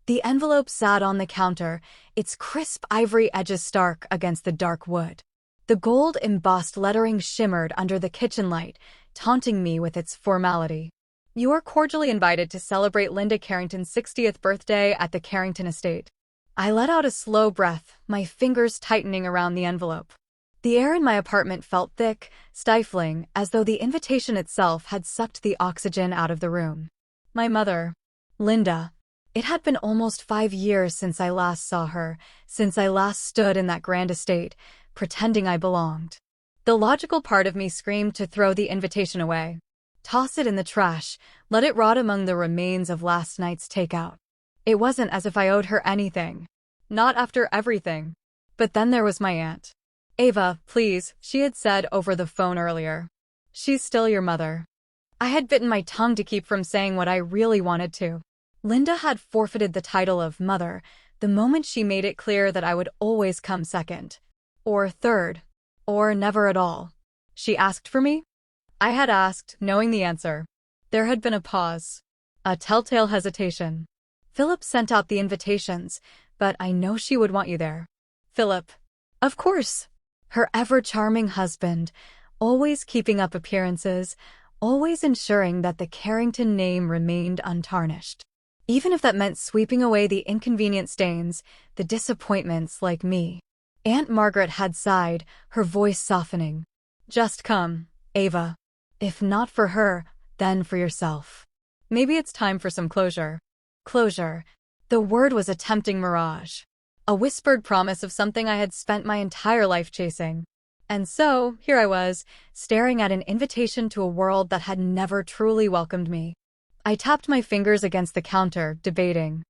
The envelope sat on the counter, its crisp ivory edges stark against the dark wood. The gold-embossed lettering shimmered under the kitchen light, taunting me with its formality. You are cordially invited to celebrate Linda Carrington's 60th birthday at the Carrington estate. I let out a slow breath, my fingers tightening around the envelope. The air in my apartment felt thick, stifling, as though the invitation itself had sucked the oxygen out of the room. My mother, Linda. It had been almost 5 years since I last saw her, since I last stood in that grand estate, pretending I belonged. The logical part of me screamed to throw the invitation away. Toss it in the trash, let it rot among the remains of last night's takeout. It wasn't as if I owed her anything. Not after everything. But then there was my aunt. Ava, please, she had said over the phone earlier. She's still your mother. I had bitten my tongue to keep from saying what I really wanted to. Linda had forfeited the title of mother the moment she made it clear that I would always come second. Or third. Or never at all. She asked for me? I had asked, knowing the answer. There had been a pause. A telltale hesitation. Philip sent out the invitations, but I know she would want you there. Philip. Of course. Her ever-charming husband, always keeping up appearances, always ensuring that the Carrington name remained untarnished. Even if that meant sweeping away the inconvenient stains, the disappointments like me. Aunt Margaret had sighed, her voice softening. Just come, Ava. If not for her, then for yourself. Maybe it's time for some closure. Closure. The word was a tempting mirage. A whispered promise of something I had spent my entire life chasing. And so, here I was, staring at an invitation to a world that had never truly welcomed me. I tapped my fingers against the counter, debating.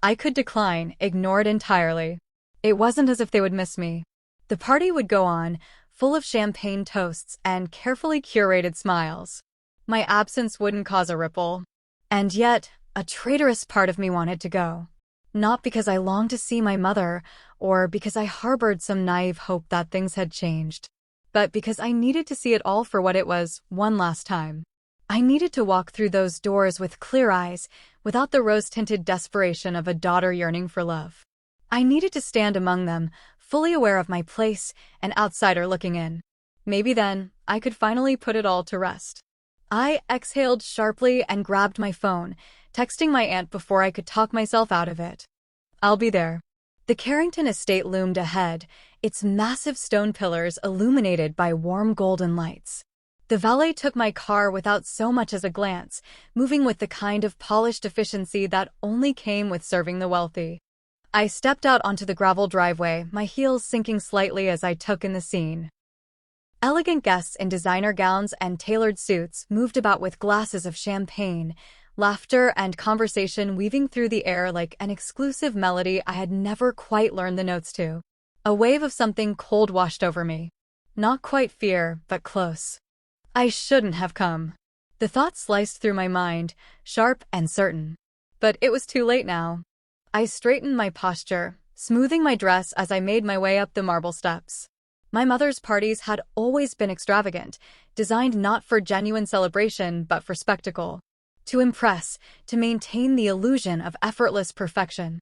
I could decline, ignore it entirely. It wasn't as if they would miss me. The party would go on, full of champagne toasts and carefully curated smiles. My absence wouldn't cause a ripple. And yet, a traitorous part of me wanted to go. Not because I longed to see my mother, or because I harbored some naive hope that things had changed, but because I needed to see it all for what it was, one last time. I needed to walk through those doors with clear eyes, without the rose-tinted desperation of a daughter yearning for love. I needed to stand among them, fully aware of my place, an outsider looking in. Maybe then, I could finally put it all to rest. I exhaled sharply and grabbed my phone, texting my aunt before I could talk myself out of it. I'll be there. The Carrington estate loomed ahead, its massive stone pillars illuminated by warm golden lights. The valet took my car without so much as a glance, moving with the kind of polished efficiency that only came with serving the wealthy. I stepped out onto the gravel driveway, my heels sinking slightly as I took in the scene. Elegant guests in designer gowns and tailored suits moved about with glasses of champagne, laughter and conversation weaving through the air like an exclusive melody I had never quite learned the notes to. A wave of something cold washed over me. Not quite fear, but close. I shouldn't have come. The thought sliced through my mind, sharp and certain. But it was too late now. I straightened my posture, smoothing my dress as I made my way up the marble steps. My mother's parties had always been extravagant, designed not for genuine celebration but for spectacle. To impress, to maintain the illusion of effortless perfection.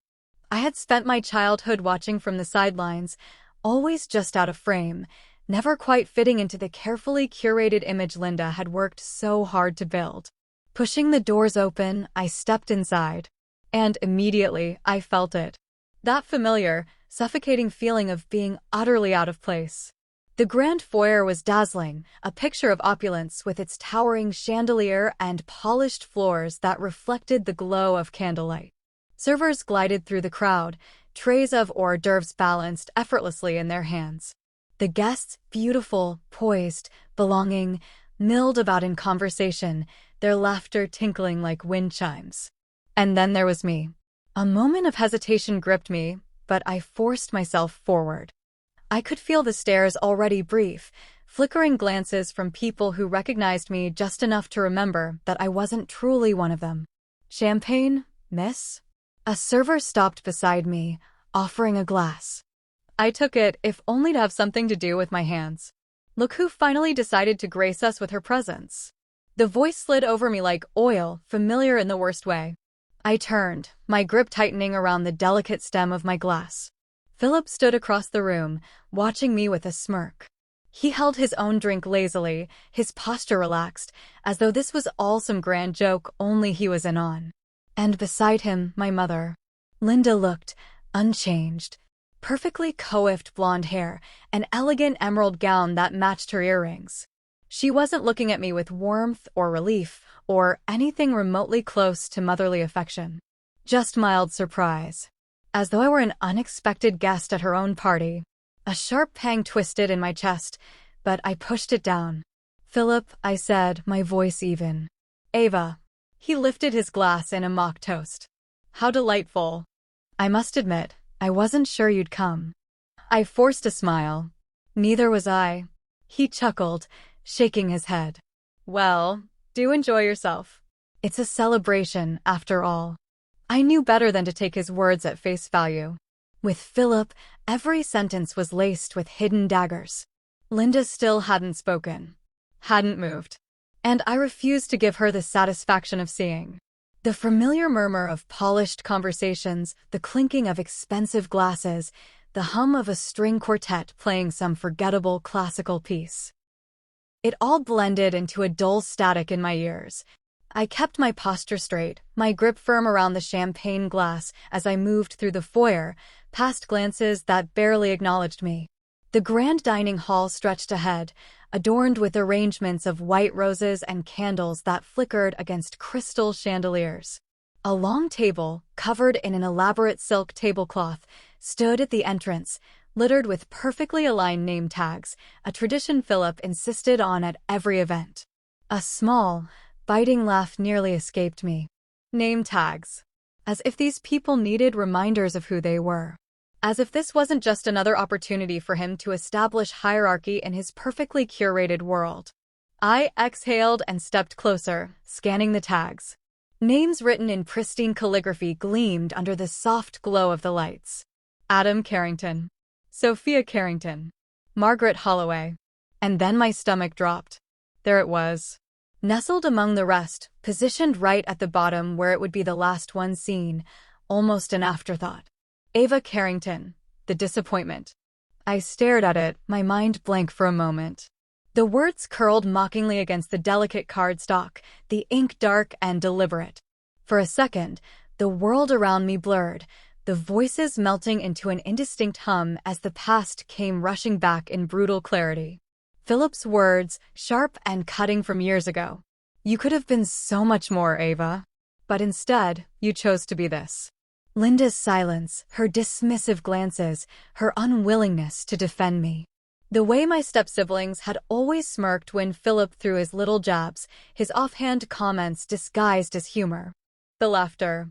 I had spent my childhood watching from the sidelines, always just out of frame, never quite fitting into the carefully curated image Linda had worked so hard to build. Pushing the doors open, I stepped inside. And immediately, I felt it. That familiar, suffocating feeling of being utterly out of place. The grand foyer was dazzling, a picture of opulence with its towering chandelier and polished floors that reflected the glow of candlelight. Servers glided through the crowd, trays of hors d'oeuvres balanced effortlessly in their hands. The guests, beautiful, poised, belonging, milled about in conversation, their laughter tinkling like wind chimes. And then there was me. A moment of hesitation gripped me, but I forced myself forward. I could feel the stares already brief, flickering glances from people who recognized me just enough to remember that I wasn't truly one of them. Champagne, miss? A server stopped beside me, offering a glass. I took it, if only to have something to do with my hands. Look who finally decided to grace us with her presence. The voice slid over me like oil, familiar in the worst way. I turned, my grip tightening around the delicate stem of my glass. Philip stood across the room, watching me with a smirk. He held his own drink lazily, his posture relaxed, as though this was all some grand joke only he was in on. And beside him, my mother. Linda looked unchanged. Perfectly coiffed blonde hair, an elegant emerald gown that matched her earrings. She wasn't looking at me with warmth or relief or anything remotely close to motherly affection. Just mild surprise. As though I were an unexpected guest at her own party. A sharp pang twisted in my chest, but I pushed it down. "Philip," I said, my voice even. "Ava." He lifted his glass in a mock toast. "How delightful." "I must admit, I wasn't sure you'd come." I forced a smile. "Neither was I." He chuckled, shaking his head. "Well, do enjoy yourself. It's a celebration, after all." I knew better than to take his words at face value. With Philip, every sentence was laced with hidden daggers. Linda still hadn't spoken. Hadn't moved. And I refused to give her the satisfaction of seeing. The familiar murmur of polished conversations, the clinking of expensive glasses, the hum of a string quartet playing some forgettable classical piece. It all blended into a dull static in my ears. I kept my posture straight, my grip firm around the champagne glass as I moved through the foyer, past glances that barely acknowledged me. The grand dining hall stretched ahead, adorned with arrangements of white roses and candles that flickered against crystal chandeliers. A long table, covered in an elaborate silk tablecloth, stood at the entrance, littered with perfectly aligned name tags, a tradition Philip insisted on at every event. A small, biting laugh nearly escaped me. Name tags. As if these people needed reminders of who they were. As if this wasn't just another opportunity for him to establish hierarchy in his perfectly curated world. I exhaled and stepped closer, scanning the tags. Names written in pristine calligraphy gleamed under the soft glow of the lights. Adam Carrington. Sophia Carrington. Margaret Holloway. And then my stomach dropped. There it was. Nestled among the rest, positioned right at the bottom where it would be the last one seen, almost an afterthought. Ava Carrington, the disappointment. I stared at it, my mind blank for a moment. The words curled mockingly against the delicate cardstock, the ink dark and deliberate. For a second, the world around me blurred, the voices melting into an indistinct hum as the past came rushing back in brutal clarity. Philip's words, sharp and cutting from years ago. "You could have been so much more, Ava. But instead, you chose to be this." Linda's silence, her dismissive glances, her unwillingness to defend me. The way my step-siblings had always smirked when Philip threw his little jabs, his offhand comments disguised as humor. The laughter.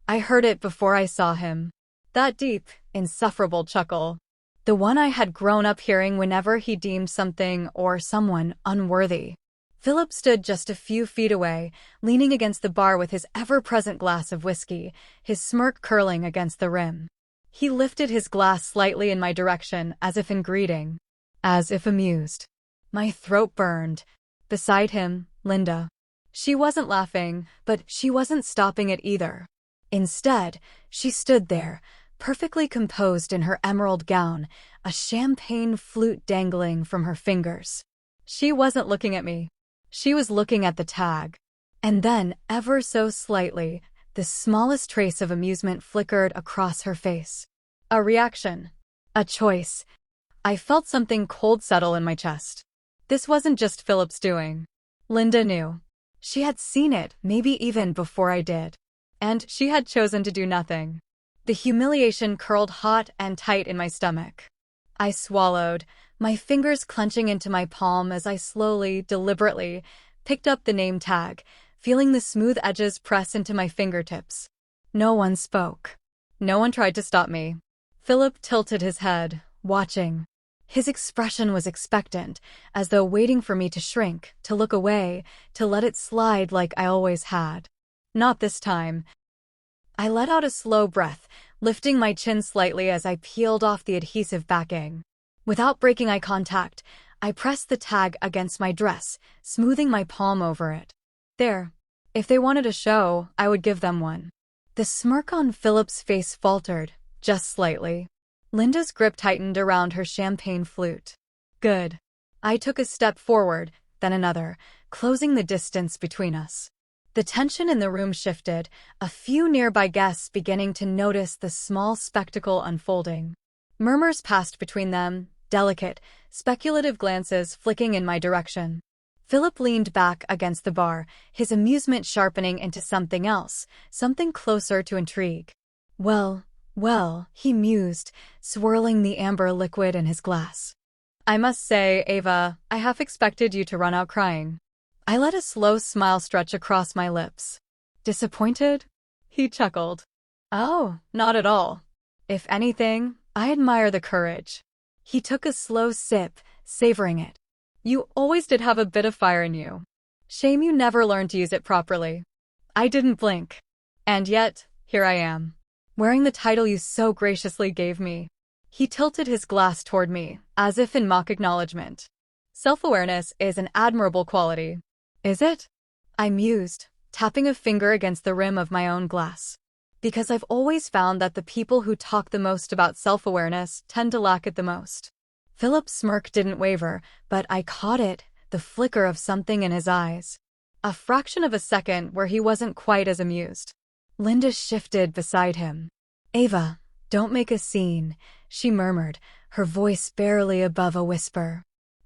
I heard it before I saw him. That deep, insufferable chuckle. The one I had grown up hearing whenever he deemed something or someone unworthy. Philip stood just a few feet away, leaning against the bar with his ever-present glass of whiskey, his smirk curling against the rim. He lifted his glass slightly in my direction, as if in greeting. As if amused. My throat burned. Beside him, Linda. She wasn't laughing, but she wasn't stopping it either. Instead, she stood there, perfectly composed in her emerald gown, a champagne flute dangling from her fingers. She wasn't looking at me. She was looking at the tag. And then, ever so slightly, the smallest trace of amusement flickered across her face. A reaction. A choice. I felt something cold settle in my chest. This wasn't just Philip's doing. Linda knew. She had seen it, maybe even before I did. And she had chosen to do nothing. The humiliation curled hot and tight in my stomach. I swallowed, my fingers clenching into my palm as I slowly, deliberately, picked up the name tag, feeling the smooth edges press into my fingertips. No one spoke. No one tried to stop me. Philip tilted his head, watching. His expression was expectant, as though waiting for me to shrink, to look away, to let it slide like I always had. Not this time. I let out a slow breath, lifting my chin slightly as I peeled off the adhesive backing. Without breaking eye contact, I pressed the tag against my dress, smoothing my palm over it. There. If they wanted a show, I would give them one. The smirk on Philip's face faltered, just slightly. Linda's grip tightened around her champagne flute. Good. I took a step forward, then another, closing the distance between us. The tension in the room shifted, a few nearby guests beginning to notice the small spectacle unfolding. Murmurs passed between them, delicate, speculative glances flicking in my direction. Philip leaned back against the bar, his amusement sharpening into something else, something closer to intrigue. Well, he mused, swirling the amber liquid in his glass. I must say, Ava, I half expected you to run out crying. I let a slow smile stretch across my lips. Disappointed? He chuckled. Oh, not at all. If anything, I admire the courage. He took a slow sip, savoring it. You always did have a bit of fire in you. Shame you never learned to use it properly. I didn't blink. And yet, here I am, wearing the title you so graciously gave me. He tilted his glass toward me, as if in mock acknowledgement. Self-awareness is an admirable quality. Is it? I mused, tapping a finger against the rim of my own glass. Because I've always found that the people who talk the most about self-awareness tend to lack it the most. Philip's smirk didn't waver, but I caught it, the flicker of something in his eyes. A fraction of a second where he wasn't quite as amused. Linda shifted beside him. Ava, don't make a scene, she murmured, her voice barely above a whisper.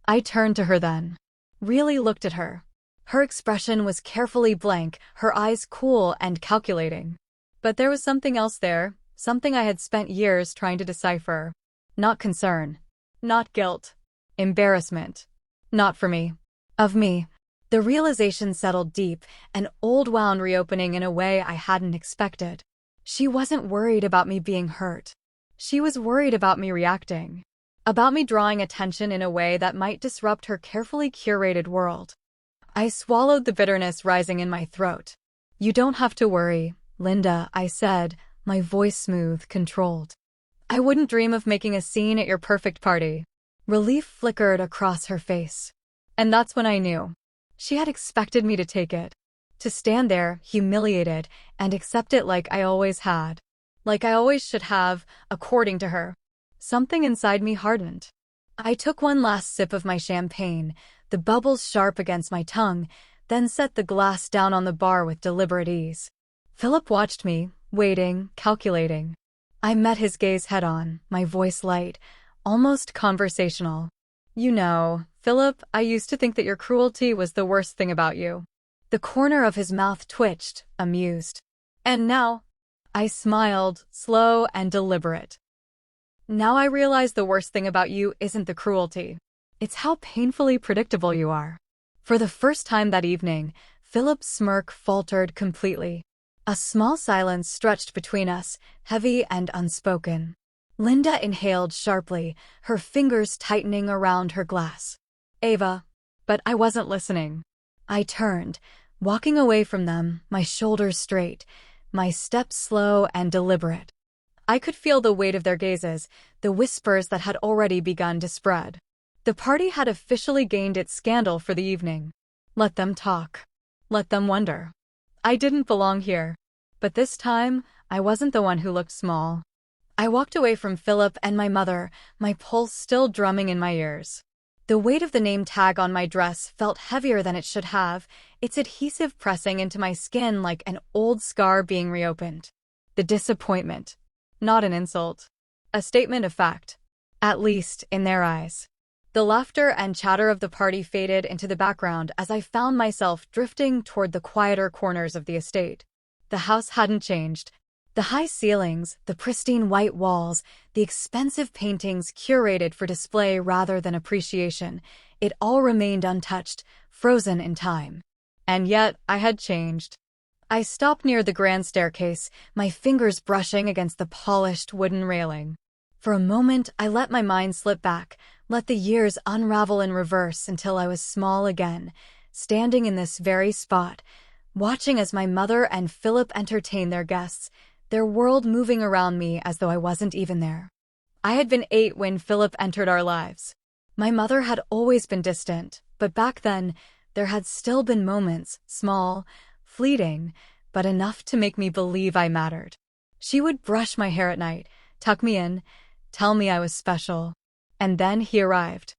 I turned to her then. Really looked at her. Her expression was carefully blank, her eyes cool and calculating. But there was something else there, something I had spent years trying to decipher. Not concern. Not guilt. Embarrassment. Not for me. Of me. The realization settled deep, an old wound reopening in a way I hadn't expected. She wasn't worried about me being hurt. She was worried about me reacting. About me drawing attention in a way that might disrupt her carefully curated world. I swallowed the bitterness rising in my throat. You don't have to worry, Linda, I said, my voice smooth, controlled. I wouldn't dream of making a scene at your perfect party. Relief flickered across her face. And that's when I knew. She had expected me to take it. To stand there, humiliated, and accept it like I always had. Like I always should have, according to her. Something inside me hardened. I took one last sip of my champagne, the bubbles sharp against my tongue, then set the glass down on the bar with deliberate ease. Philip watched me, waiting, calculating. I met his gaze head-on, my voice light, almost conversational. You know, Philip, I used to think that your cruelty was the worst thing about you. The corner of his mouth twitched, amused. And now? I smiled, slow and deliberate. Now I realize the worst thing about you isn't the cruelty. It's how painfully predictable you are. For the first time that evening, Philip's smirk faltered completely. A small silence stretched between us, heavy and unspoken. Linda inhaled sharply, her fingers tightening around her glass. Ava. But I wasn't listening. I turned, walking away from them, my shoulders straight, my steps slow and deliberate. I could feel the weight of their gazes, the whispers that had already begun to spread. The party had officially gained its scandal for the evening. Let them talk. Let them wonder. I didn't belong here. But this time, I wasn't the one who looked small. I walked away from Philip and my mother, my pulse still drumming in my ears. The weight of the name tag on my dress felt heavier than it should have, its adhesive pressing into my skin like an old scar being reopened. The disappointment. Not an insult. A statement of fact. At least, in their eyes. The laughter and chatter of the party faded into the background as I found myself drifting toward the quieter corners of the estate. The house hadn't changed. The high ceilings, the pristine white walls, the expensive paintings curated for display rather than appreciation, it all remained untouched, frozen in time. And yet, I had changed. I stopped near the grand staircase, my fingers brushing against the polished wooden railing. For a moment, I let my mind slip back, let the years unravel in reverse until I was small again, standing in this very spot, watching as my mother and Philip entertained their guests, their world moving around me as though I wasn't even there. I had been 8 when Philip entered our lives. My mother had always been distant, but back then, there had still been moments, small, fleeting, but enough to make me believe I mattered. She would brush my hair at night, tuck me in, tell me I was special. And then he arrived.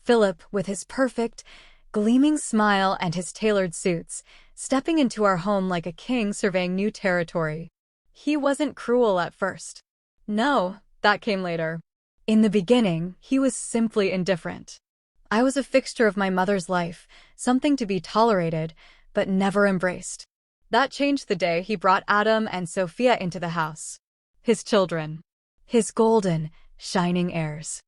Philip, with his perfect, gleaming smile and his tailored suits, stepping into our home like a king surveying new territory. He wasn't cruel at first. No, that came later. In the beginning, he was simply indifferent. I was a fixture of my mother's life, something to be tolerated, but never embraced. That changed the day he brought Adam and Sophia into the house. His children. His golden, shining heirs.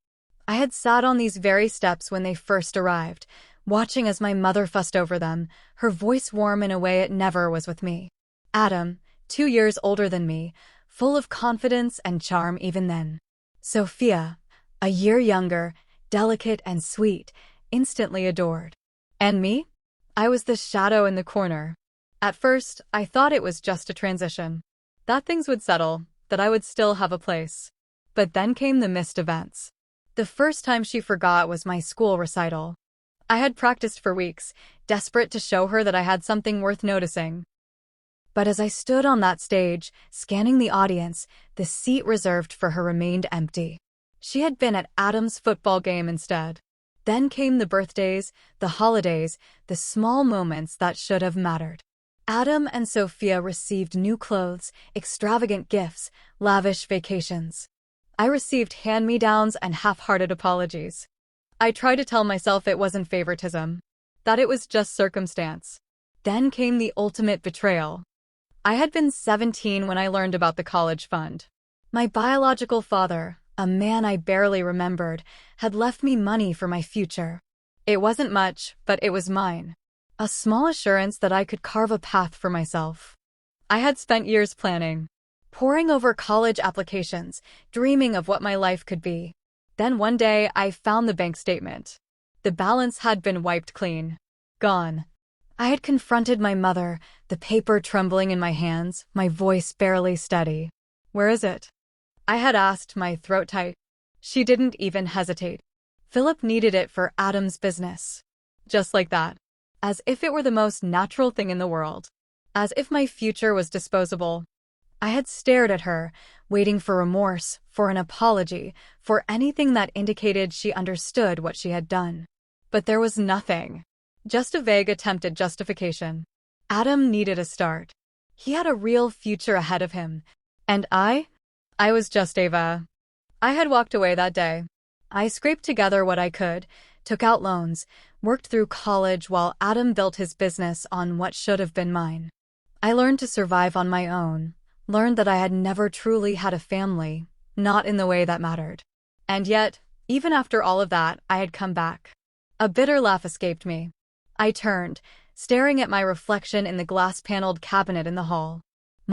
I had sat on these very steps when they first arrived, watching as my mother fussed over them, her voice warm in a way it never was with me. Adam, 2 years older than me, full of confidence and charm even then. Sophia, a year younger, delicate and sweet, instantly adored. And me? I was the shadow in the corner. At first, I thought it was just a transition. That things would settle, that I would still have a place. But then came the missed events. The first time she forgot was my school recital. I had practiced for weeks, desperate to show her that I had something worth noticing. But as I stood on that stage, scanning the audience, the seat reserved for her remained empty. She had been at Adam's football game instead. Then came the birthdays, the holidays, the small moments that should have mattered. Adam and Sophia received new clothes, extravagant gifts, lavish vacations. I received hand-me-downs and half-hearted apologies. I tried to tell myself it wasn't favoritism, that it was just circumstance. Then came the ultimate betrayal. I had been 17 when I learned about the college fund. My biological father, a man I barely remembered, had left me money for my future. It wasn't much, but it was mine. A small assurance that I could carve a path for myself. I had spent years planning, poring over college applications, dreaming of what my life could be. Then one day I found the bank statement. The balance had been wiped clean. Gone. I had confronted my mother, the paper trembling in my hands, my voice barely steady. "Where is it?" I had asked, my throat tight. She didn't even hesitate. Philip needed it for Adam's business. Just like that. As if it were the most natural thing in the world. As if my future was disposable. I had stared at her, waiting for remorse, for an apology, for anything that indicated she understood what she had done. But there was nothing. Just a vague attempt at justification. Adam needed a start. He had a real future ahead of him. And I was just Ava. I had walked away that day. I scraped together what I could, took out loans, worked through college while Adam built his business on what should have been mine. I learned to survive on my own, learned that I had never truly had a family, not in the way that mattered. And yet, even after all of that, I had come back. A bitter laugh escaped me. I turned, staring at my reflection in the glass-paneled cabinet in the hall.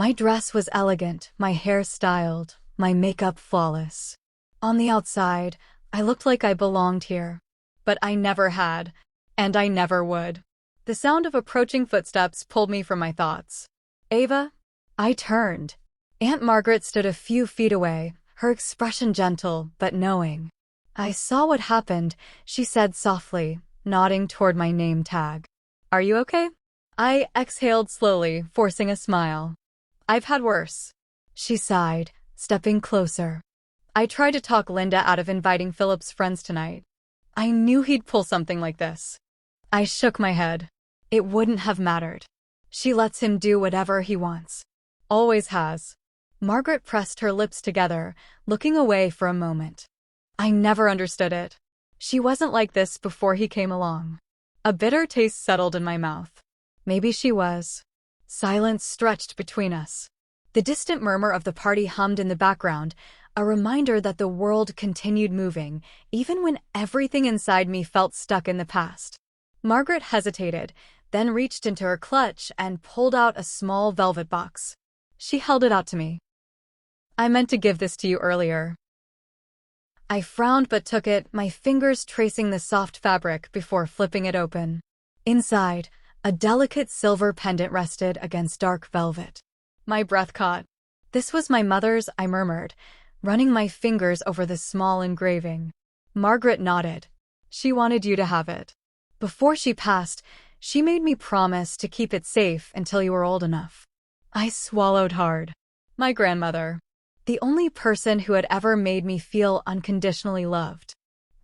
My dress was elegant, my hair styled, my makeup flawless. On the outside, I looked like I belonged here. But I never had, and I never would. The sound of approaching footsteps pulled me from my thoughts. "Ava?" I turned. Aunt Margaret stood a few feet away, her expression gentle but knowing. "I saw what happened," she said softly, nodding toward my name tag. "Are you okay?" I exhaled slowly, forcing a smile. "I've had worse." She sighed, stepping closer. "I tried to talk Linda out of inviting Philip's friends tonight. I knew he'd pull something like this." I shook my head. It wouldn't have mattered. She lets him do whatever he wants. Always has. Margaret pressed her lips together, looking away for a moment. I never understood it. She wasn't like this before he came along. A bitter taste settled in my mouth. Maybe she was. Silence stretched between us. The distant murmur of the party hummed in the background, a reminder that the world continued moving, even when everything inside me felt stuck in the past. Margaret hesitated, then reached into her clutch and pulled out a small velvet box. She held it out to me. "I meant to give this to you earlier." I frowned but took it, my fingers tracing the soft fabric before flipping it open. Inside, a delicate silver pendant rested against dark velvet. My breath caught. "This was my mother's," I murmured, running my fingers over the small engraving. Margaret nodded. "She wanted you to have it. Before she passed, she made me promise to keep it safe until you were old enough." I swallowed hard. My grandmother. The only person who had ever made me feel unconditionally loved.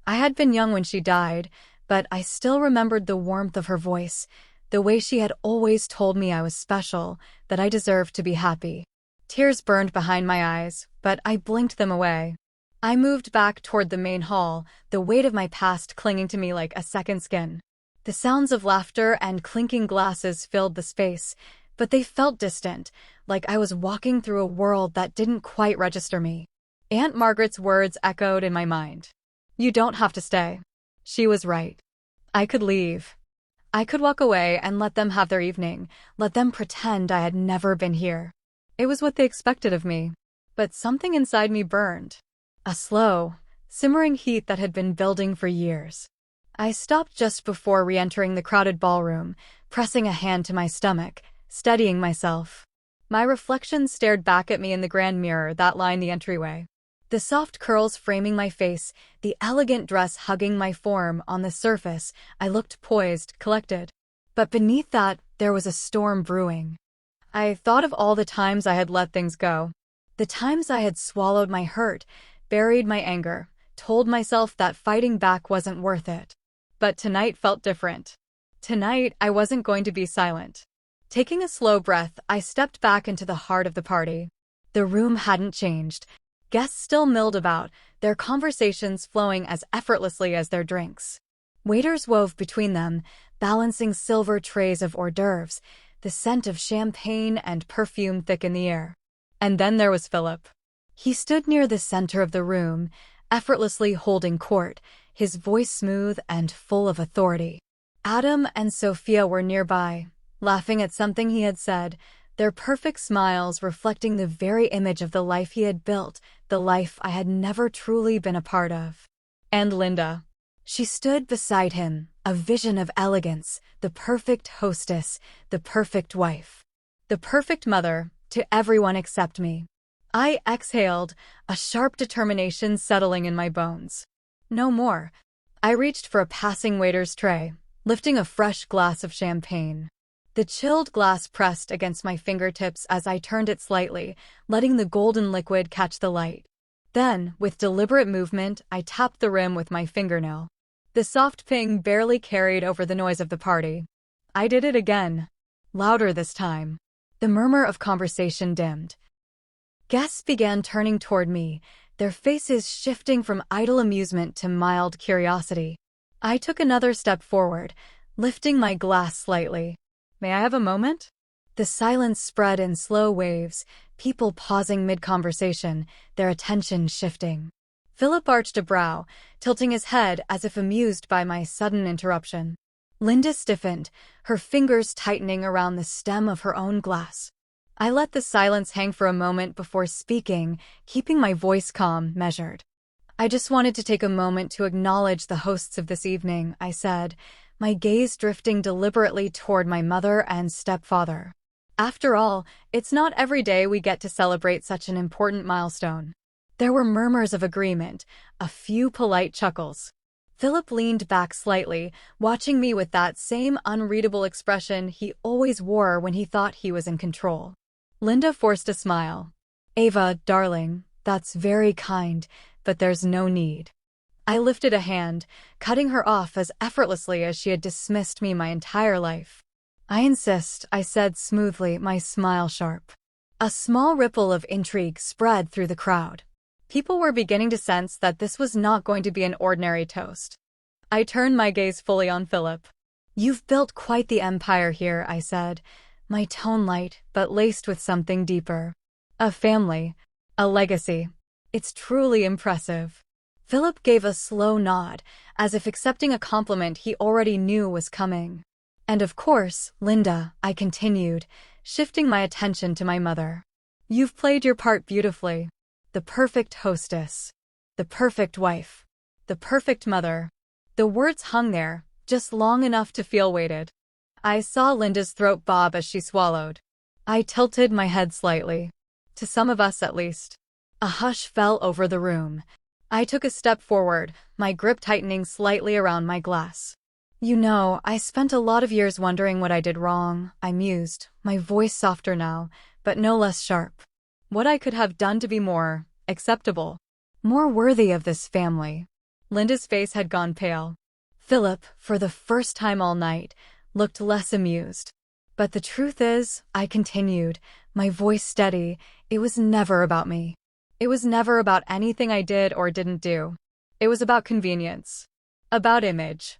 I had been young when she died, but I still remembered the warmth of her voice, the way she had always told me I was special, that I deserved to be happy. Tears burned behind my eyes, but I blinked them away. I moved back toward the main hall, the weight of my past clinging to me like a second skin. The sounds of laughter and clinking glasses filled the space, but they felt distant, like I was walking through a world that didn't quite register me. Aunt Margaret's words echoed in my mind. You don't have to stay. She was right. I could leave. I could walk away and let them have their evening, let them pretend I had never been here. It was what they expected of me. But something inside me burned. A slow, simmering heat that had been building for years. I stopped just before re-entering the crowded ballroom, pressing a hand to my stomach, steadying myself. My reflection stared back at me in the grand mirror that lined the entryway. The soft curls framing my face, the elegant dress hugging my form. On the surface, I looked poised, collected. But beneath that, there was a storm brewing. I thought of all the times I had let things go. The times I had swallowed my hurt, buried my anger, told myself that fighting back wasn't worth it. But tonight felt different. Tonight, I wasn't going to be silent. Taking a slow breath, I stepped back into the heart of the party. The room hadn't changed. Guests still milled about, their conversations flowing as effortlessly as their drinks. Waiters wove between them, balancing silver trays of hors d'oeuvres, the scent of champagne and perfume thick in the air. And then there was Philip. He stood near the center of the room, effortlessly holding court, his voice smooth and full of authority. Adam and Sophia were nearby, laughing at something he had said, their perfect smiles reflecting the very image of the life he had built, the life I had never truly been a part of. And Linda. She stood beside him, a vision of elegance, the perfect hostess, the perfect wife. The perfect mother, to everyone except me. I exhaled, a sharp determination settling in my bones. No more. I reached for a passing waiter's tray, lifting a fresh glass of champagne. The chilled glass pressed against my fingertips as I turned it slightly, letting the golden liquid catch the light. Then, with deliberate movement, I tapped the rim with my fingernail. The soft ping barely carried over the noise of the party. I did it again. Louder this time. The murmur of conversation dimmed. Guests began turning toward me, their faces shifting from idle amusement to mild curiosity. I took another step forward, lifting my glass slightly. May I have a moment? The silence spread in slow waves, people pausing mid-conversation, their attention shifting. Philip arched a brow, tilting his head as if amused by my sudden interruption. Linda stiffened, her fingers tightening around the stem of her own glass. I let the silence hang for a moment before speaking, keeping my voice calm, measured. I just wanted to take a moment to acknowledge the hosts of this evening, I said, my gaze drifting deliberately toward my mother and stepfather. After all, it's not every day we get to celebrate such an important milestone. There were murmurs of agreement, a few polite chuckles. Philip leaned back slightly, watching me with that same unreadable expression he always wore when he thought he was in control. Linda forced a smile. Ava, darling, that's very kind, but there's no need. I lifted a hand, cutting her off as effortlessly as she had dismissed me my entire life. I insist, I said smoothly, my smile sharp. A small ripple of intrigue spread through the crowd. People were beginning to sense that this was not going to be an ordinary toast. I turned my gaze fully on Philip. You've built quite the empire here, I said, my tone light but laced with something deeper. A family, a legacy. It's truly impressive. Philip gave a slow nod, as if accepting a compliment he already knew was coming. And of course, Linda, I continued, shifting my attention to my mother. You've played your part beautifully. The perfect hostess. The perfect wife. The perfect mother. The words hung there, just long enough to feel weighted. I saw Linda's throat bob as she swallowed. I tilted my head slightly. To some of us at least. A hush fell over the room. I took a step forward, my grip tightening slightly around my glass. You know, I spent a lot of years wondering what I did wrong, I mused, my voice softer now, but no less sharp. What I could have done to be more acceptable, more worthy of this family. Linda's face had gone pale. Philip, for the first time all night, looked less amused. But the truth is, I continued, my voice steady, it was never about me. It was never about anything I did or didn't do. It was about convenience. About image.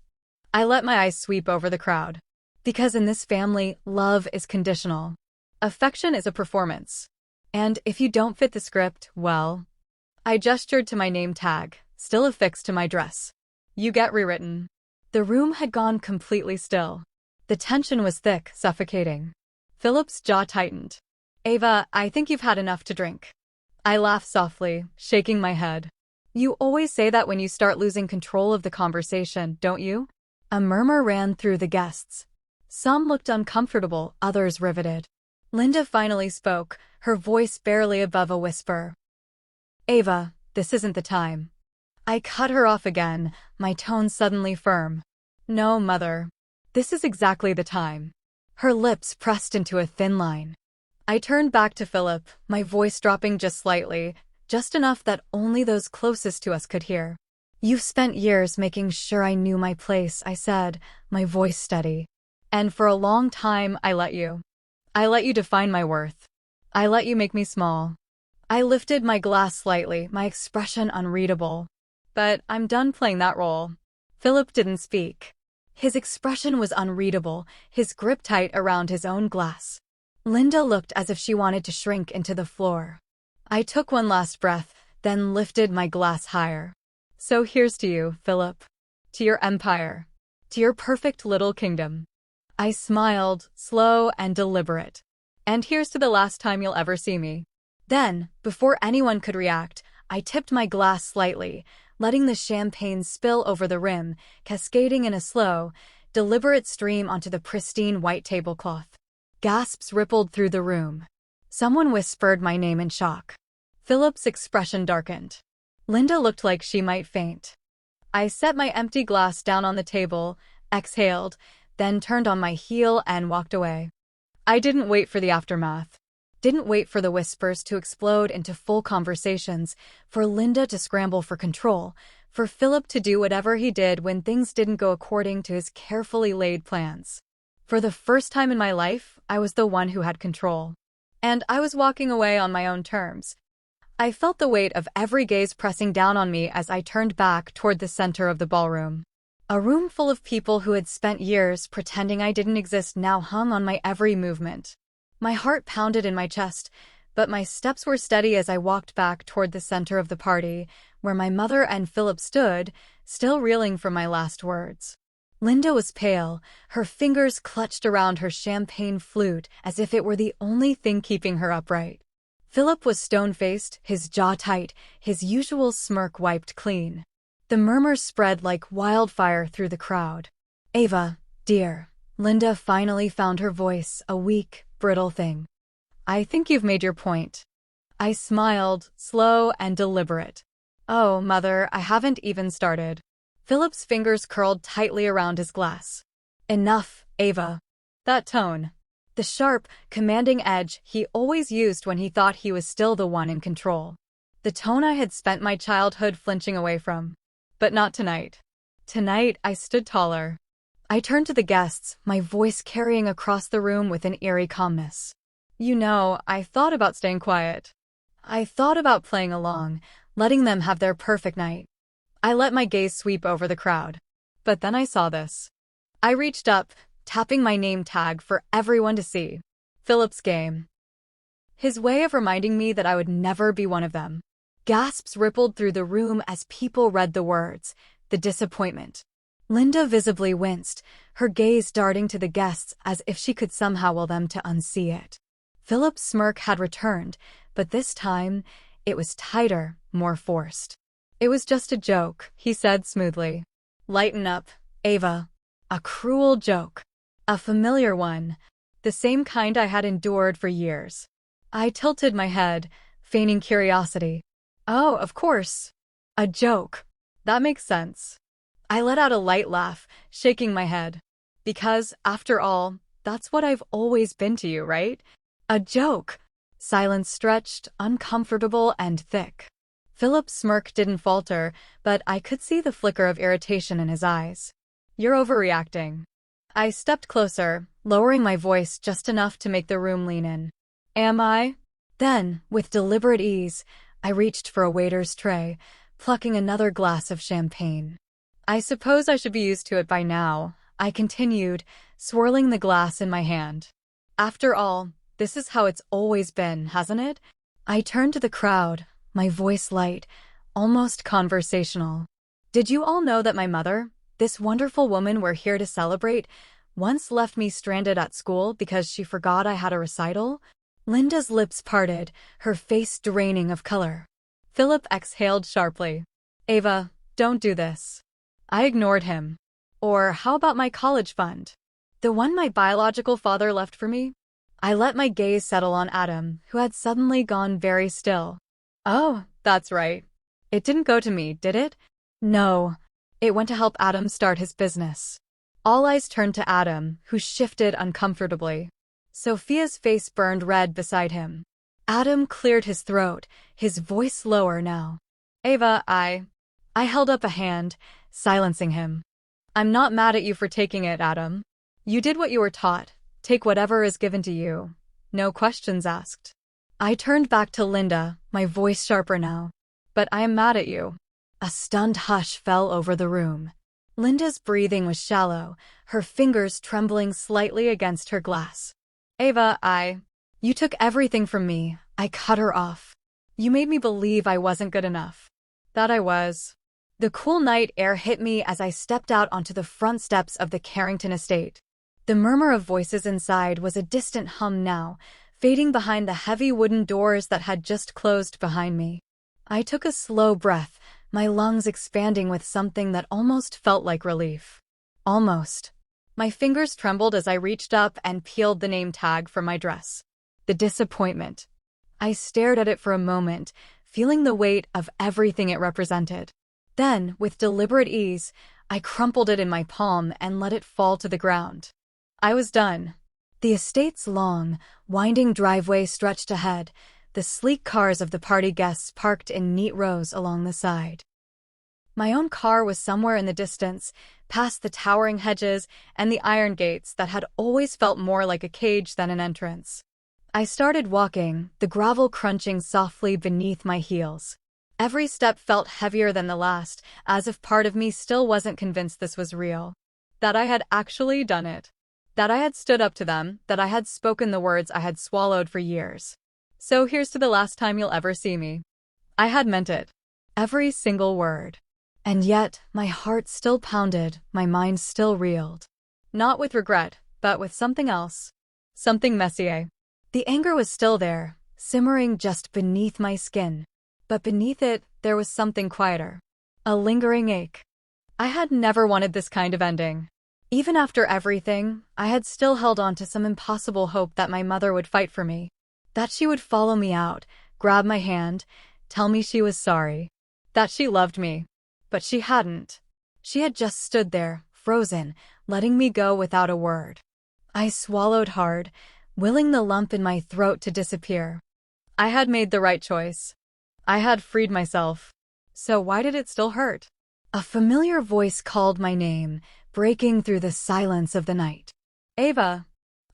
I let my eyes sweep over the crowd. Because in this family, love is conditional. Affection is a performance. And if you don't fit the script, well... I gestured to my name tag, still affixed to my dress. You get rewritten. The room had gone completely still. The tension was thick, suffocating. Philip's jaw tightened. Ava, I think you've had enough to drink. I laughed softly, shaking my head. You always say that when you start losing control of the conversation, don't you? A murmur ran through the guests. Some looked uncomfortable, others riveted. Linda finally spoke, her voice barely above a whisper. Ava, this isn't the time. I cut her off again, my tone suddenly firm. No, Mother. This is exactly the time. Her lips pressed into a thin line. I turned back to Philip, my voice dropping just slightly, just enough that only those closest to us could hear. You've spent years making sure I knew my place, I said, my voice steady. And for a long time, I let you. I let you define my worth. I let you make me small. I lifted my glass slightly, my expression unreadable. But I'm done playing that role. Philip didn't speak. His expression was unreadable, his grip tight around his own glass. Linda looked as if she wanted to shrink into the floor. I took one last breath, then lifted my glass higher. So here's to you, Philip. To your empire. To your perfect little kingdom. I smiled, slow and deliberate. And here's to the last time you'll ever see me. Then, before anyone could react, I tipped my glass slightly, letting the champagne spill over the rim, cascading in a slow, deliberate stream onto the pristine white tablecloth. Gasps rippled through the room. Someone whispered my name in shock. Philip's expression darkened. Linda looked like she might faint. I set my empty glass down on the table, exhaled, then turned on my heel and walked away. I didn't wait for the aftermath. Didn't wait for the whispers to explode into full conversations, for Linda to scramble for control, for Philip to do whatever he did when things didn't go according to his carefully laid plans. For the first time in my life, I was the one who had control. And I was walking away on my own terms. I felt the weight of every gaze pressing down on me as I turned back toward the center of the ballroom. A room full of people who had spent years pretending I didn't exist now hung on my every movement. My heart pounded in my chest, but my steps were steady as I walked back toward the center of the party, where my mother and Philip stood, still reeling from my last words. Linda was pale, her fingers clutched around her champagne flute as if it were the only thing keeping her upright. Philip was stone-faced, his jaw tight, his usual smirk wiped clean. The murmurs spread like wildfire through the crowd. Ava, dear. Linda finally found her voice, a weak, brittle thing. I think you've made your point. I smiled, slow and deliberate. Oh, Mother, I haven't even started. Philip's fingers curled tightly around his glass. Enough, Ava. That tone. The sharp, commanding edge he always used when he thought he was still the one in control. The tone I had spent my childhood flinching away from. But not tonight. Tonight, I stood taller. I turned to the guests, my voice carrying across the room with an eerie calmness. You know, I thought about staying quiet. I thought about playing along, letting them have their perfect night. I let my gaze sweep over the crowd. But then I saw this. I reached up, tapping my name tag for everyone to see. Philip's game. His way of reminding me that I would never be one of them. Gasps rippled through the room as people read the words, the disappointment. Linda visibly winced, her gaze darting to the guests as if she could somehow will them to unsee it. Philip's smirk had returned, but this time, it was tighter, more forced. It was just a joke, he said smoothly. Lighten up, Ava. A cruel joke. A familiar one. The same kind I had endured for years. I tilted my head, feigning curiosity. Oh, of course. A joke. That makes sense. I let out a light laugh, shaking my head. Because, after all, that's what I've always been to you, right? A joke. Silence stretched, uncomfortable and thick. Philip's smirk didn't falter, but I could see the flicker of irritation in his eyes. You're overreacting. I stepped closer, lowering my voice just enough to make the room lean in. Am I? Then, with deliberate ease, I reached for a waiter's tray, plucking another glass of champagne. I suppose I should be used to it by now, I continued, swirling the glass in my hand. After all, this is how it's always been, hasn't it? I turned to the crowd, my voice light, almost conversational. Did you all know that my mother, this wonderful woman we're here to celebrate, once left me stranded at school because she forgot I had a recital? Linda's lips parted, her face draining of color. Philip exhaled sharply. Ava, don't do this. I ignored him. Or how about my college fund? The one my biological father left for me? I let my gaze settle on Adam, who had suddenly gone very still. Oh, that's right. It didn't go to me, did it? No. It went to help Adam start his business. All eyes turned to Adam, who shifted uncomfortably. Sophia's face burned red beside him. Adam cleared his throat, his voice lower now. Ava, I held up a hand, silencing him. I'm not mad at you for taking it, Adam. You did what you were taught. Take whatever is given to you. No questions asked. I turned back to Linda, my voice sharper now. But I am mad at you. A stunned hush fell over the room. Linda's breathing was shallow, her fingers trembling slightly against her glass. Ava, you took everything from me. I cut her off. You made me believe I wasn't good enough. That I was. The cool night air hit me as I stepped out onto the front steps of the Carrington estate. The murmur of voices inside was a distant hum now, fading behind the heavy wooden doors that had just closed behind me. I took a slow breath, my lungs expanding with something that almost felt like relief. Almost. My fingers trembled as I reached up and peeled the name tag from my dress. The disappointment. I stared at it for a moment, feeling the weight of everything it represented. Then, with deliberate ease, I crumpled it in my palm and let it fall to the ground. I was done. The estate's long, winding driveway stretched ahead, the sleek cars of the party guests parked in neat rows along the side. My own car was somewhere in the distance, past the towering hedges and the iron gates that had always felt more like a cage than an entrance. I started walking, the gravel crunching softly beneath my heels. Every step felt heavier than the last, as if part of me still wasn't convinced this was real. That I had actually done it. That I had stood up to them, that I had spoken the words I had swallowed for years. So here's to the last time you'll ever see me. I had meant it. Every single word. And yet, my heart still pounded, my mind still reeled. Not with regret, but with something else. Something messier. The anger was still there, simmering just beneath my skin. But beneath it, there was something quieter. A lingering ache. I had never wanted this kind of ending. Even after everything, I had still held on to some impossible hope that my mother would fight for me. That she would follow me out, grab my hand, tell me she was sorry. That she loved me. But she hadn't. She had just stood there, frozen, letting me go without a word. I swallowed hard, willing the lump in my throat to disappear. I had made the right choice. I had freed myself. So why did it still hurt? A familiar voice called my name, breaking through the silence of the night. Ava.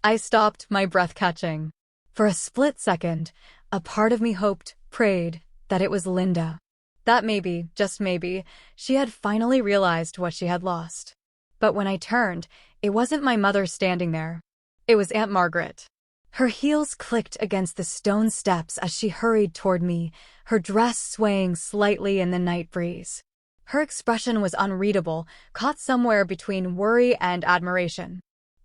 I stopped, my breath catching. For a split second, a part of me hoped, prayed, that it was Linda. That maybe, just maybe, she had finally realized what she had lost. But when I turned, it wasn't my mother standing there. It was Aunt Margaret. Her heels clicked against the stone steps as she hurried toward me, her dress swaying slightly in the night breeze. Her expression was unreadable, caught somewhere between worry and admiration.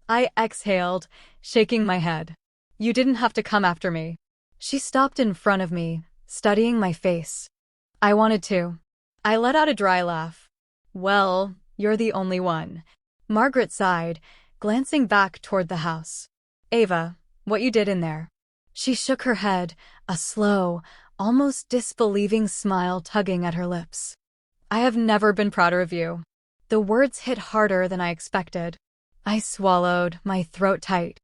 I exhaled, shaking my head. You didn't have to come after me. She stopped in front of me, studying my face. I wanted to. I let out a dry laugh. Well, you're the only one. Margaret sighed, glancing back toward the house. Ava, what you did in there. She shook her head, a slow, almost disbelieving smile tugging at her lips. I have never been prouder of you. The words hit harder than I expected. I swallowed, my throat tight.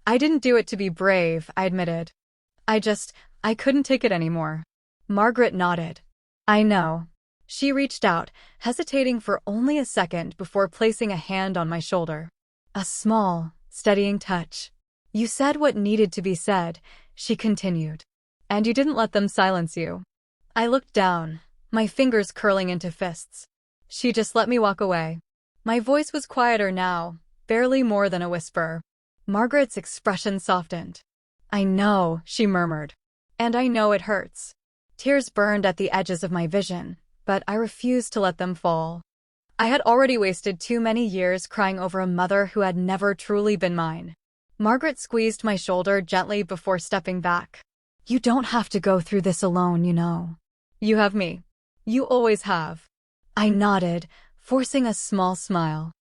I didn't do it to be brave, I admitted. I couldn't take it anymore. Margaret nodded. I know. She reached out, hesitating for only a second before placing a hand on my shoulder. A small, steadying touch. You said what needed to be said, she continued. And you didn't let them silence you. I looked down, my fingers curling into fists. She just let me walk away. My voice was quieter now, barely more than a whisper. Margaret's expression softened. I know, she murmured. And I know it hurts. Tears burned at the edges of my vision, but I refused to let them fall. I had already wasted too many years crying over a mother who had never truly been mine. Margaret squeezed my shoulder gently before stepping back. You don't have to go through this alone, you know. You have me. You always have. I nodded, forcing a small smile.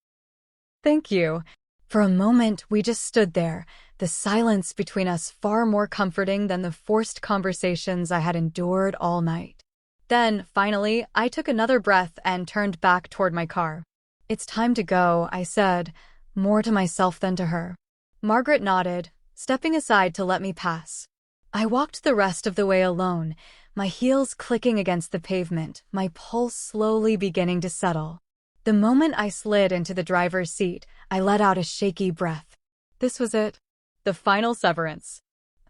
Thank you. For a moment, we just stood there, the silence between us far more comforting than the forced conversations I had endured all night. Then, finally, I took another breath and turned back toward my car. It's time to go, I said, more to myself than to her. Margaret nodded, stepping aside to let me pass. I walked the rest of the way alone, my heels clicking against the pavement, my pulse slowly beginning to settle. The moment I slid into the driver's seat, I let out a shaky breath. This was it. The final severance.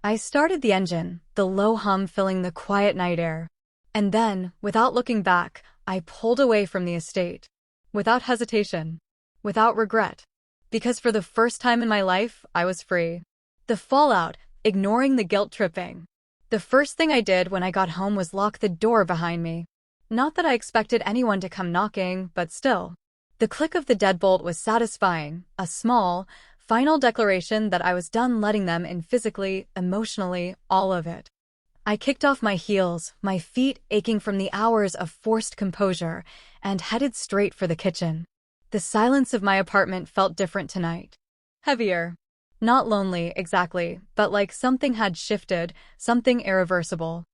I started the engine, the low hum filling the quiet night air. And then, without looking back, I pulled away from the estate. Without hesitation. Without regret. Because for the first time in my life, I was free. The fallout, ignoring the guilt-tripping. The first thing I did when I got home was lock the door behind me. Not that I expected anyone to come knocking, but still. The click of the deadbolt was satisfying, a small, final declaration that I was done letting them in physically, emotionally, all of it. I kicked off my heels, my feet aching from the hours of forced composure, and headed straight for the kitchen. The silence of my apartment felt different tonight. Heavier. Not lonely, exactly, but like something had shifted, something irreversible.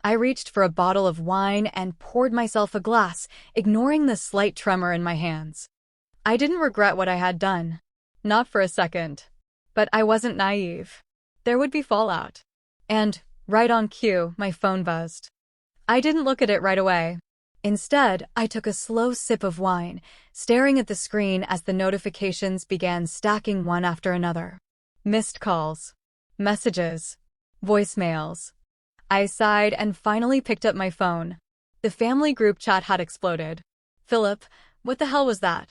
I reached for a bottle of wine and poured myself a glass, ignoring the slight tremor in my hands. I didn't regret what I had done. Not for a second. But I wasn't naive. There would be fallout. And, right on cue, my phone buzzed. I didn't look at it right away. Instead, I took a slow sip of wine, staring at the screen as the notifications began stacking one after another. Missed calls. Messages. Voicemails. I sighed and finally picked up my phone. The family group chat had exploded. Philip, what the hell was that?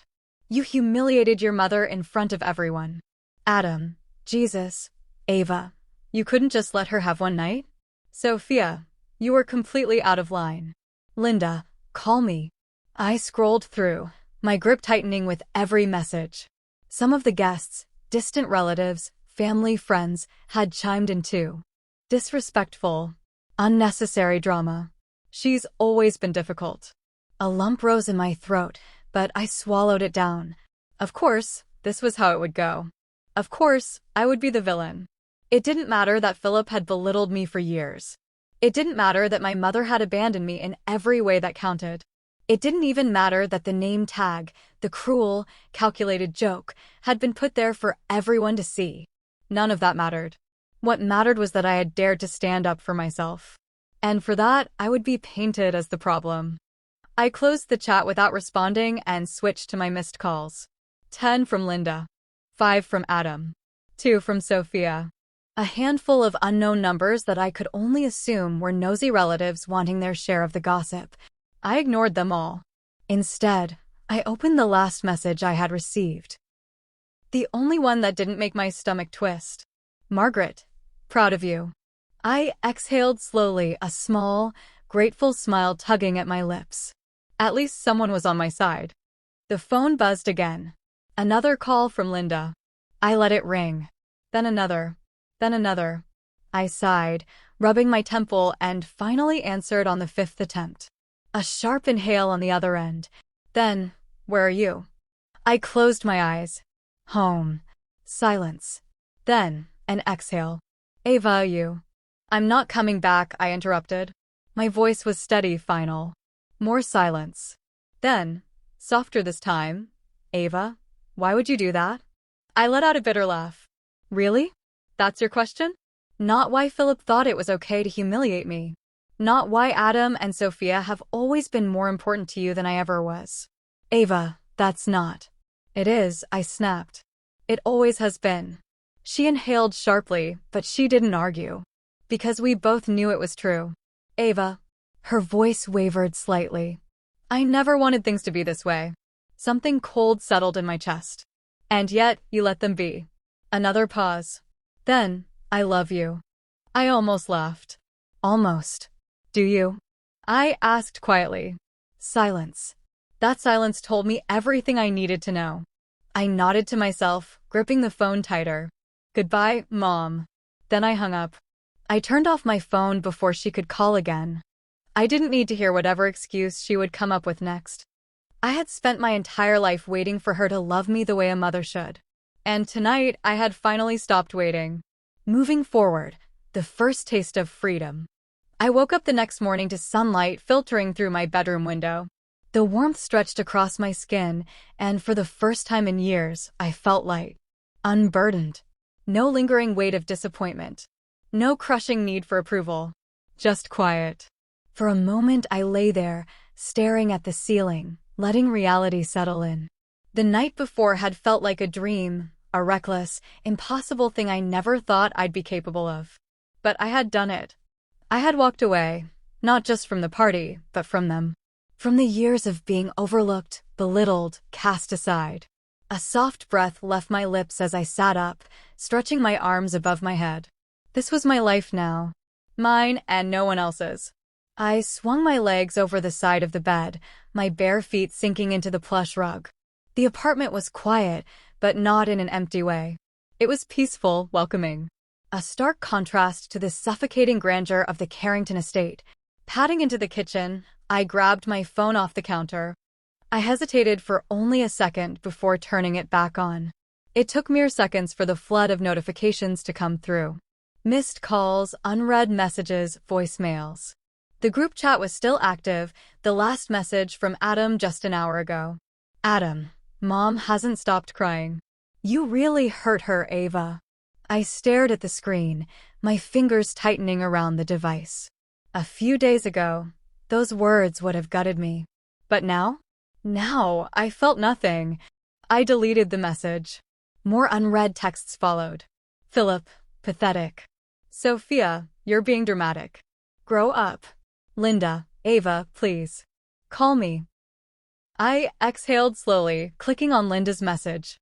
You humiliated your mother in front of everyone. Adam, Jesus, Ava, you couldn't just let her have one night? Sophia, you were completely out of line. Linda, call me. I scrolled through, my grip tightening with every message. Some of the guests, distant relatives, family, friends, had chimed in too. Disrespectful. Unnecessary drama. She's always been difficult. A lump rose in my throat, but I swallowed it down. Of course, this was how it would go. Of course, I would be the villain. It didn't matter that Philip had belittled me for years. It didn't matter that my mother had abandoned me in every way that counted. It didn't even matter that the name tag, the cruel, calculated joke, had been put there for everyone to see. None of that mattered. What mattered was that I had dared to stand up for myself. And for that, I would be painted as the problem. I closed the chat without responding and switched to my missed calls. 10 from Linda. 5 from Adam. 2 from Sophia. A handful of unknown numbers that I could only assume were nosy relatives wanting their share of the gossip. I ignored them all. Instead, I opened the last message I had received. The only one that didn't make my stomach twist. Margaret, proud of you. I exhaled slowly, a small, grateful smile tugging at my lips. At least someone was on my side. The phone buzzed again. Another call from Linda. I let it ring. Then another. Then another. I sighed, rubbing my temple, and finally answered on the 5th attempt. A sharp inhale on the other end. Then, where are you? I closed my eyes. Home. Silence. Then, an exhale. Ava, you. I'm not coming back, I interrupted. My voice was steady, final. More silence. Then, Softer this time. Ava, why would you do that? I let out a bitter laugh. Really? That's your question? Not why Philip thought it was okay to humiliate me. Not why Adam and Sophia have always been more important to you than I ever was. Ava, that's not. It is, I snapped. It always has been. She inhaled sharply, but she didn't argue. Because we both knew it was true. Ava. Her voice wavered slightly. I never wanted things to be this way. Something cold settled in my chest. And yet, you let them be. Another pause. Then, I love you. I almost laughed. Almost. Do you? I asked quietly. Silence. That silence told me everything I needed to know. I nodded to myself, gripping the phone tighter. Goodbye, Mom. Then I hung up. I turned off my phone before she could call again. I didn't need to hear whatever excuse she would come up with next. I had spent my entire life waiting for her to love me the way a mother should. And tonight, I had finally stopped waiting. Moving forward, the first taste of freedom. I woke up the next morning to sunlight filtering through my bedroom window. The warmth stretched across my skin, and for the first time in years, I felt light. Unburdened. No lingering weight of disappointment. No crushing need for approval. Just quiet. For a moment I lay there, staring at the ceiling, letting reality settle in. The night before had felt like a dream, a reckless, impossible thing I never thought I'd be capable of. But I had done it. I had walked away, not just from the party, but from them. From the years of being overlooked, belittled, cast aside. A soft breath left my lips as I sat up, stretching my arms above my head. This was my life now. Mine and no one else's. I swung my legs over the side of the bed, my bare feet sinking into the plush rug. The apartment was quiet, but not in an empty way. It was peaceful, welcoming. A stark contrast to the suffocating grandeur of the Carrington estate. Padding into the kitchen, I grabbed my phone off the counter. I hesitated for only a second before turning it back on. It took mere seconds for the flood of notifications to come through. Missed calls, unread messages, voicemails. The group chat was still active, the last message from Adam just an hour ago. Adam, Mom hasn't stopped crying. You really hurt her, Ava. I stared at the screen, my fingers tightening around the device. A few days ago, those words would have gutted me. But now? Now, I felt nothing. I deleted the message. More unread texts followed. Philip, pathetic. Sophia, you're being dramatic. Grow up. Linda, Ava, please. Call me. I exhaled slowly, clicking on Linda's message.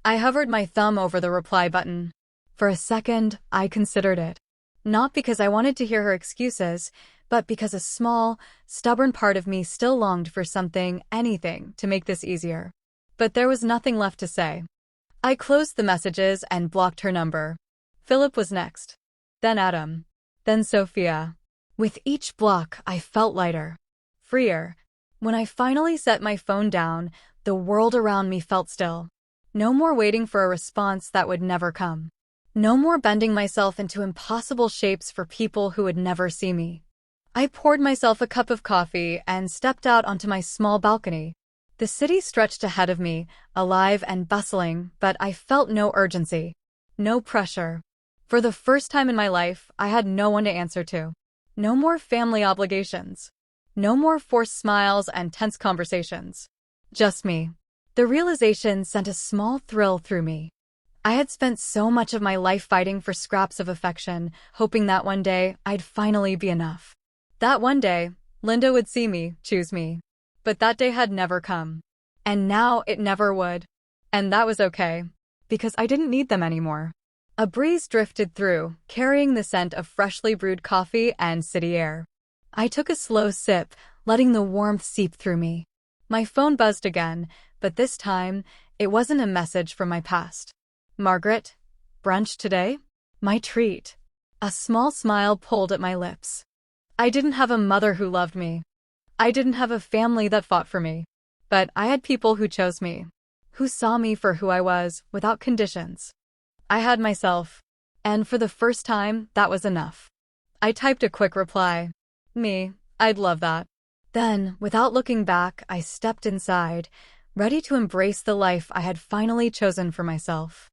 I hovered my thumb over the reply button. For a second, I considered it. Not because I wanted to hear her excuses, but because a small, stubborn part of me still longed for something, anything, to make this easier. But there was nothing left to say. I closed the messages and blocked her number. Philip was next. Then Adam. Then Sophia. With each block, I felt lighter. Freer. When I finally set my phone down, the world around me felt still. No more waiting for a response that would never come. No more bending myself into impossible shapes for people who would never see me. I poured myself a cup of coffee and stepped out onto my small balcony. The city stretched ahead of me, alive and bustling, but I felt no urgency. No pressure. For the first time in my life, I had no one to answer to. No more family obligations. No more forced smiles and tense conversations. Just me. The realization sent a small thrill through me. I had spent so much of my life fighting for scraps of affection, hoping that one day I'd finally be enough. That one day, Linda would see me, choose me. But that day had never come. And now it never would. And that was okay, because I didn't need them anymore. A breeze drifted through, carrying the scent of freshly brewed coffee and city air. I took a slow sip, letting the warmth seep through me. My phone buzzed again, but this time, it wasn't a message from my past. Margaret, brunch today? My treat. A small smile pulled at my lips. I didn't have a mother who loved me. I didn't have a family that fought for me. But I had people who chose me, who saw me for who I was, without conditions. I had myself, and for the first time, that was enough. I typed a quick reply. Me, I'd love that. Then, without looking back, I stepped inside, ready to embrace the life I had finally chosen for myself.